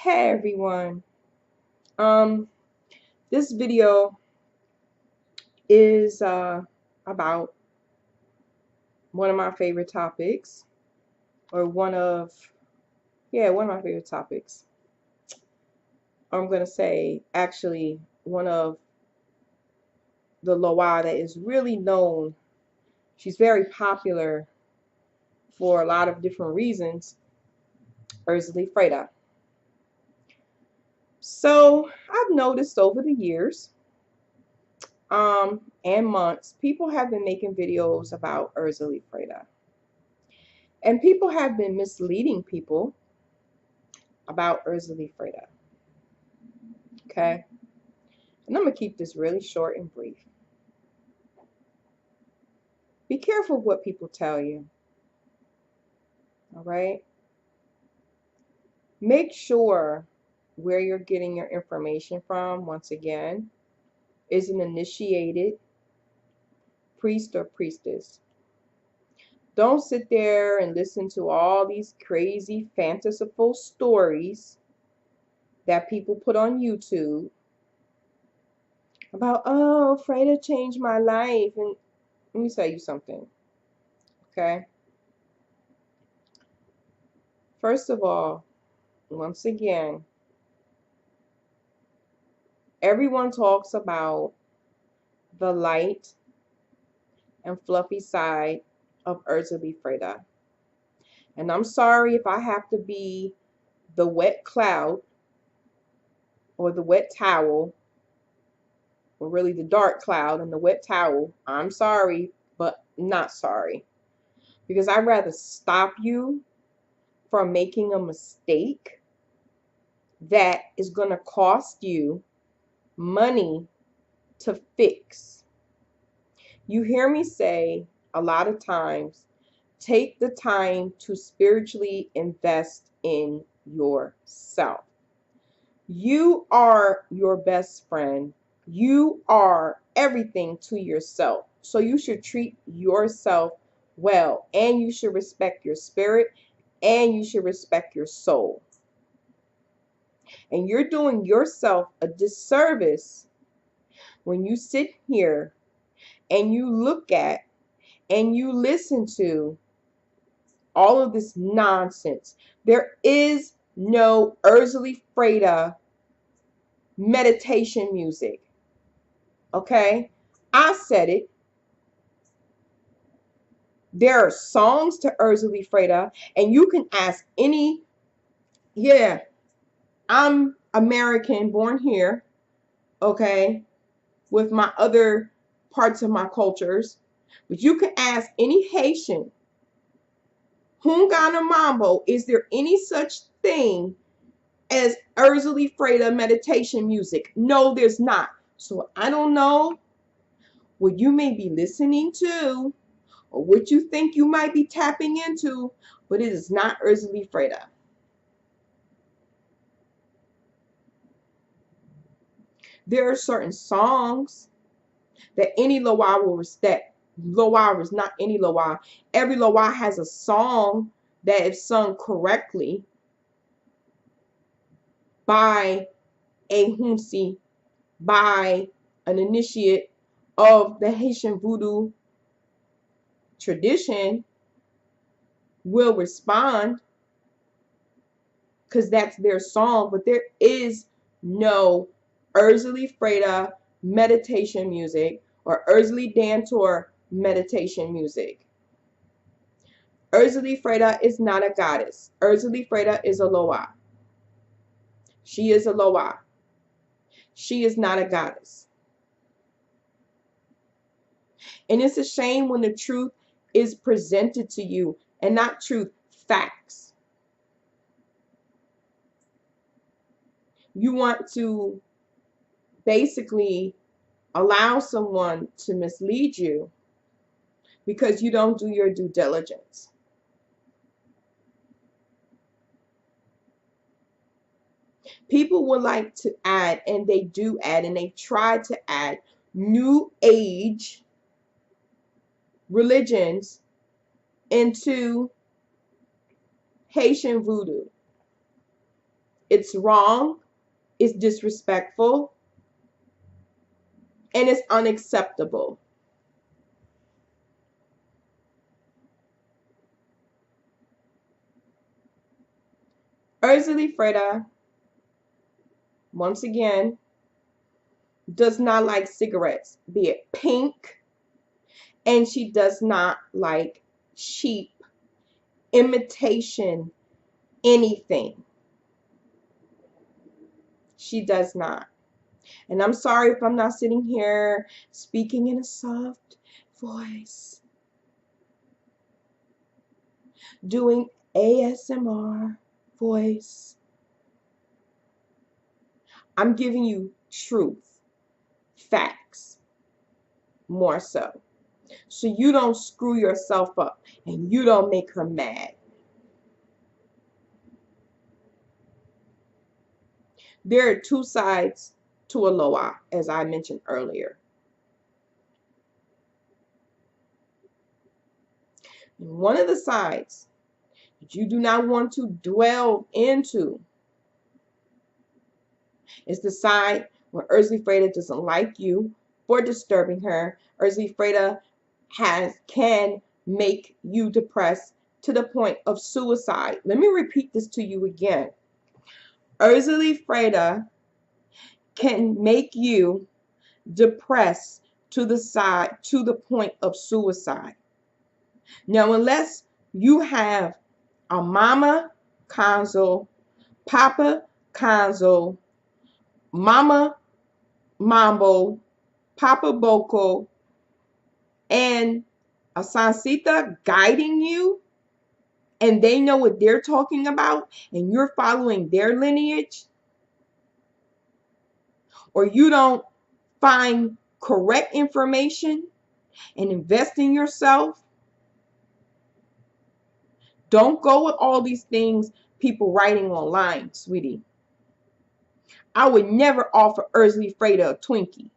Hey everyone. Um, this video is about one of my favorite topics, or one of my favorite topics. I'm gonna say actually one of the Loa that is really known. She's very popular for a lot of different reasons. Erzulie Freda. So I've noticed over the years, and months, people have been making videos about Erzulie Freda. And people have been misleading people about Erzulie Freda. Okay? And I'm going to keep this really short and brief. Be careful what people tell you. All right? Make sure where you're getting your information from, once again, is an initiated priest or priestess. Don't sit there and listen to all these crazy, fanciful stories that people put on YouTube about, oh, Freda changed my life. And let me tell you something, okay? First of all, once again, everyone talks about the light and fluffy side of Erzulie Freda. And I'm sorry if I have to be the wet cloud or the wet towel, or really the dark cloud and the wet towel. I'm sorry, but not sorry. Because I'd rather stop you from making a mistake that is going to cost you money to fix. You hear me say a lot of times, take the time to spiritually invest in yourself. You are your best friend. You are everything to yourself. So you should treat yourself well, and you should respect your spirit, and you should respect your soul. And you're doing yourself a disservice when you sit here and you look at and you listen to all of this nonsense. There is no Erzulie Freda meditation music. Okay? I said it. There are songs to Erzulie Freda, and you can ask any, yeah, I'm American, born here, okay, with my other parts of my cultures. But you can ask any Haitian, Hungana Mambo, is there any such thing as Erzulie Freda meditation music? No, there's not. So I don't know what you may be listening to or what you think you might be tapping into, but it is not Erzulie Freda. There are certain songs that any Loa will respect. Loa is not any Loa. Every Loa has a song that, if sung correctly by a Hunsi, by an initiate of the Haitian voodoo tradition, will respond because that's their song. But there is no Erzulie Freda meditation music or Erzulie Dantor meditation music. Erzulie Freda is not a goddess. Erzulie Freda is a Loa. She is a Loa. She is not a goddess. And it's a shame when the truth is presented to you, and not truth, facts. You want to basically allow someone to mislead you because you don't do your due diligence. People would like to add, and they do add, and they try to add new age religions into Haitian voodoo. It's wrong, it's disrespectful, and it's unacceptable. Erzulie Freda, once again, does not like cigarettes, be it pink, and she does not like cheap imitation anything. She does not. And I'm sorry if I'm not sitting here speaking in a soft voice, doing ASMR voice. I'm giving you truth, facts, more so. So you don't screw yourself up and you don't make her mad. There are two sides to a loa, as I mentioned earlier. And one of the sides that you do not want to dwell into is the side where Erzulie Freda doesn't like you for disturbing her. Erzulie Freda can make you depressed to the point of suicide. Let me repeat this to you again. Erzulie Freda can make you depressed to the point of suicide. Now, unless you have a mama Consul, papa Consul, mama Mambo, papa Boko, and a Sansita guiding you, and they know what they're talking about, and you're following their lineage, or you don't find correct information and invest in yourself, don't go with all these things people writing online, sweetie. I would never offer Erzulie Freda a Twinkie.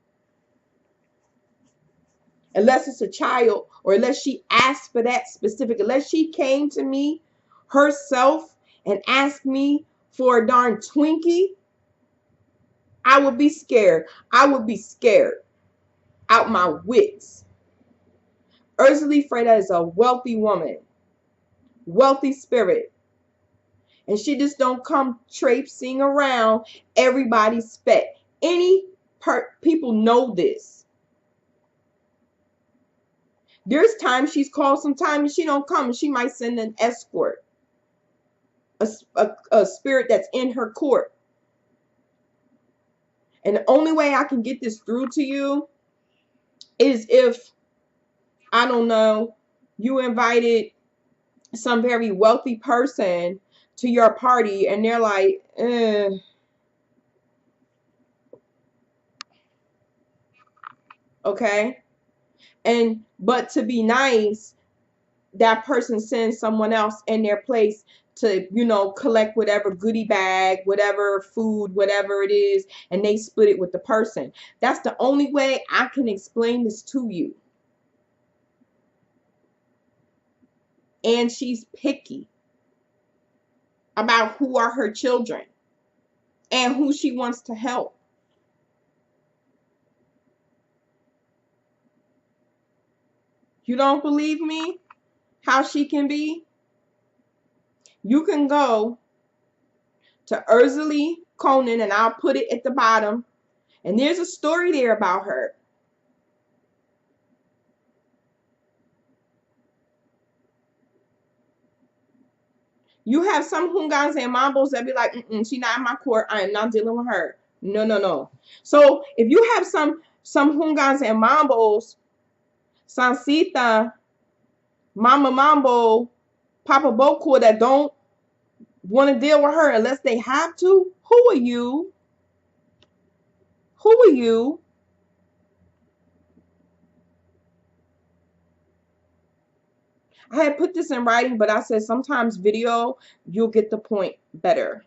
Unless it's a child, or unless she asked for that specific, unless she came to me herself and asked me for a darn Twinkie, I would be scared. I would be scared out my wits. Erzulie Freda is a wealthy woman, wealthy spirit, and she just don't come traipsing around everybody's spec. People know this. There's times she's called sometime and she don't come, and she might send an escort, a spirit that's in her court. And the only way I can get this through to you is if, I don't know, you invited some very wealthy person to your party and they're like, okay. But to be nice, that person sends someone else in their place to, collect whatever goodie bag, whatever food, whatever it is, and they split it with the person. That's the only way I can explain this to you. And she's picky about who are her children and who she wants to help. You don't believe me? How she can be? You can go to Erzulie Conan, and I'll put it at the bottom. And there's a story there about her. You have some Hungans and Mambos that be like, she not in my court. I am not dealing with her. No, no, no. So if you have some Hungans and Mambos, Sansita, Mama Mambo, Papa Boko, that don't want to deal with her unless they have to, who are you? Who are you? I had put this in writing, but I said sometimes video, you'll get the point better.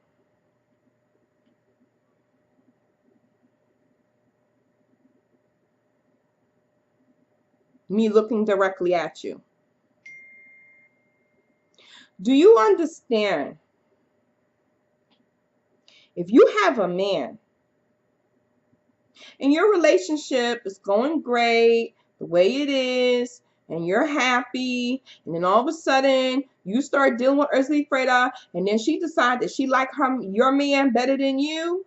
Me looking directly at you. Do you understand If you have a man and your relationship is going great the way it is, and you're happy, and then all of a sudden you start dealing with Erzulie Freda, and then she decides that she like your man better than you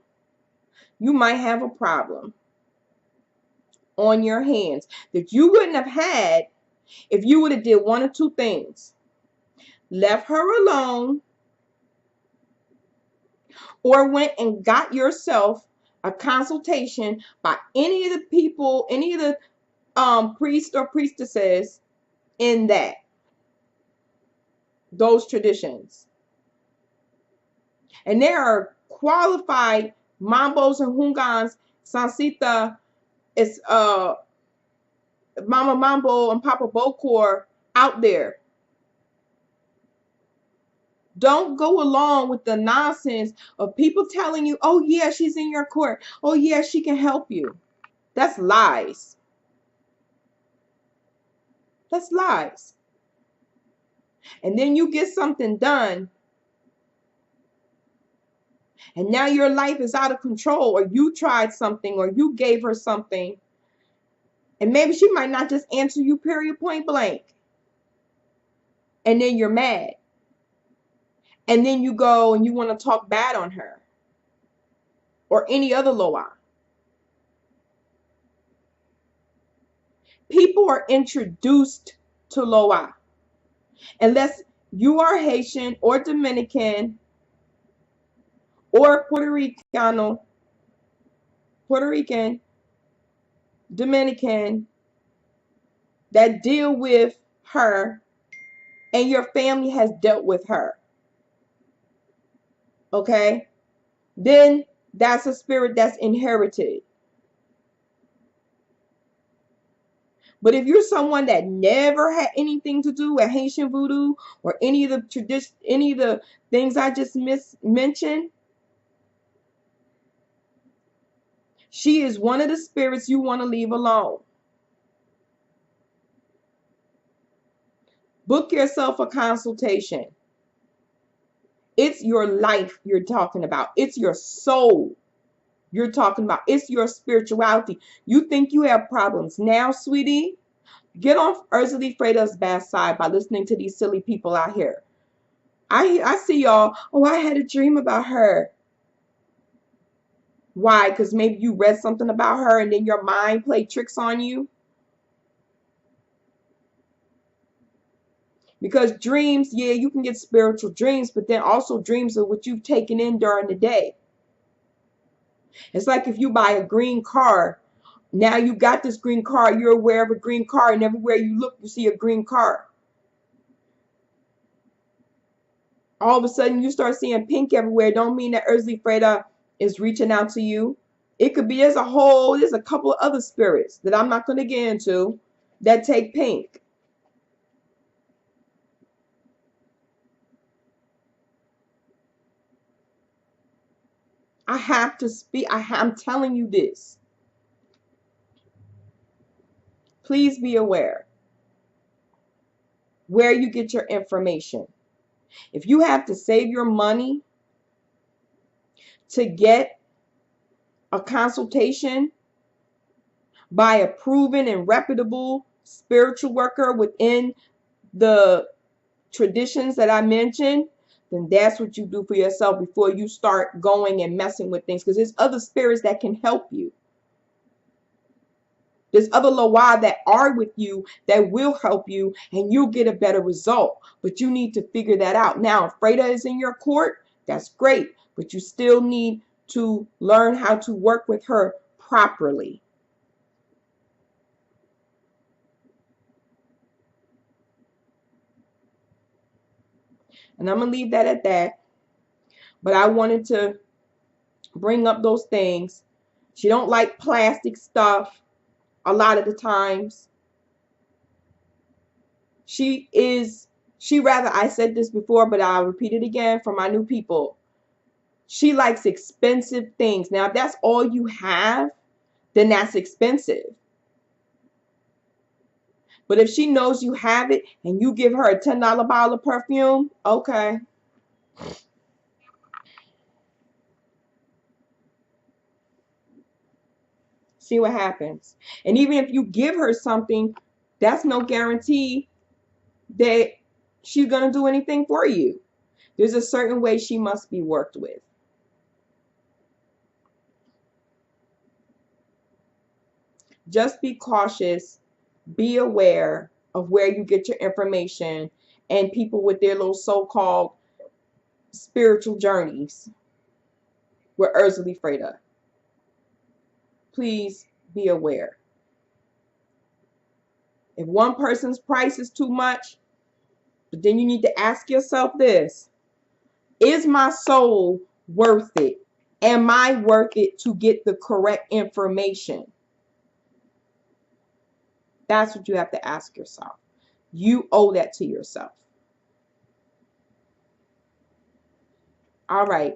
might have a problem on your hands that you wouldn't have had if you would have did one or two things. Left her alone, or went and got yourself a consultation by any of the people, any of the priests or priestesses in those traditions. And there are qualified Mambos and Hungans, Sansita, is Mama Mambo and Papa Bokor out there. Don't go along with the nonsense of people telling you, oh yeah, she's in your court. Oh yeah, she can help you. That's lies. That's lies. And then you get something done, and now your life is out of control, or you tried something, or you gave her something, and maybe she might not just answer you period point blank. And then you're mad. And then you go and you want to talk bad on her or any other Loa. People are introduced to Loa. Unless you are Haitian or Dominican or Puerto Rican, Dominican, that deal with her and your family has dealt with her. Okay? Then that's a spirit that's inherited. But if you're someone that never had anything to do with Haitian voodoo or any of the things I just mentioned, she is one of the spirits you want to leave alone. Book yourself a consultation. It's your life you're talking about. It's your soul you're talking about. It's your spirituality. You think you have problems now, sweetie? Get off Erzulie Freda's bad side by listening to these silly people out here. I see y'all, oh, I had a dream about her. Why? Because maybe you read something about her and then your mind played tricks on you? Because dreams, yeah, you can get spiritual dreams, but then also dreams are what you've taken in during the day. It's like if you buy a green car, now you got this green car, you're aware of a green car, and everywhere you look, you see a green car. All of a sudden, you start seeing pink everywhere. Don't mean that Erzulie Freda is reaching out to you. It could be there's a couple of other spirits that I'm not going to get into that take pink. I have to speak. I'm telling you this. Please be aware where you get your information. If you have to save your money to get a consultation by a proven and reputable spiritual worker within the traditions that I mentioned, then that's what you do for yourself before you start going and messing with things, because there's other spirits that can help you. There's other Loa that are with you that will help you, and you'll get a better result. But you need to figure that out. Now, if Freda is in your court, that's great, but you still need to learn how to work with her properly. And I'm going to leave that at that. But I wanted to bring up those things. She don't like plastic stuff a lot of the times. I said this before, but I'll repeat it again for my new people. She likes expensive things. Now, if that's all you have, then that's expensive. But if she knows you have it and you give her a $10 bottle of perfume, okay. See what happens. And even if you give her something, that's no guarantee that she's going to do anything for you. There's a certain way she must be worked with. Just be cautious. Be aware of where you get your information and people with their little so-called spiritual journeys with Erzulie Freda. Please be aware. If one person's price is too much, but then you need to ask yourself this: is my soul worth it? Am I worth it to get the correct information? That's what you have to ask yourself. You owe that to yourself. All right.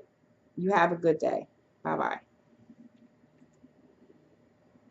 You have a good day. Bye-bye.